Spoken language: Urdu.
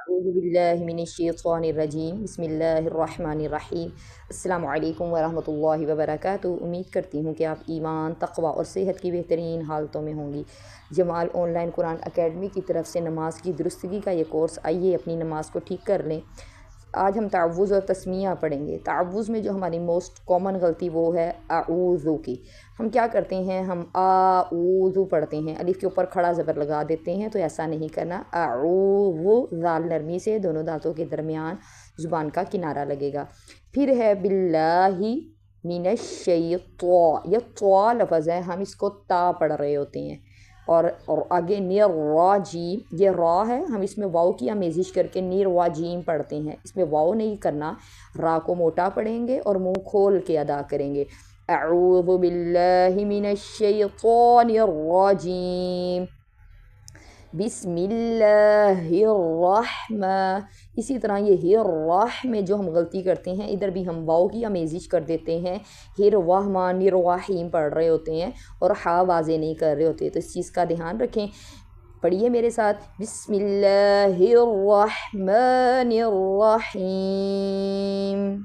اعوذ باللہ من الشیطان الرجیم بسم اللہ الرحمن الرحیم السلام علیکم ورحمۃ اللہ وبرکاتہ۔ امید کرتی ہوں کہ آپ ایمان، تقوی اور صحت کی بہترین حالتوں میں ہوں گی۔ جمال آن لائن قرآن اکیڈمی کی طرف سے نماز کی درستگی کا یہ کورس، آئیے اپنی نماز کو ٹھیک کر لیں۔ آج ہم تعوذ اور تسمیہ پڑھیں گے۔ تعوذ میں جو ہماری موسٹ کامن غلطی وہ ہے اعوذ کی۔ ہم کیا کرتے ہیں، ہم اعوذ پڑھتے ہیں، الف کے اوپر کھڑا زبر لگا دیتے ہیں، تو ایسا نہیں کرنا۔ اعوذ، ذال نرمی سے دونوں دانتوں کے درمیان زبان کا کنارہ لگے گا۔ پھر ہے باللہ من الشیطان، یہ طا لفظ ہے، ہم اس کو تا پڑھ رہے ہوتے ہیں۔ اور آگے نیر راجیم، یہ را ہے، ہم اس میں واؤ کی آمیزش کر کے نیر واجیم پڑھتے ہیں۔ اس میں واؤ نہیں کرنا، را کو موٹا پڑھیں گے اور منہ کھول کے ادا کریں گے۔ اعوذ باللہ من الشیطان الرجیم بسم اللہ الرحمن۔ اسی طرح یہ ہر میں جو ہم غلطی کرتے ہیں، ادھر بھی ہم واؤ کی آمیزش کر دیتے ہیں، الرحمن الرحیم پڑھ رہے ہوتے ہیں اور ہا واضح نہیں کر رہے ہوتے، تو اس چیز کا دھیان رکھیں۔ پڑھیے میرے ساتھ، بسم اللہ الرحمن الرحیم۔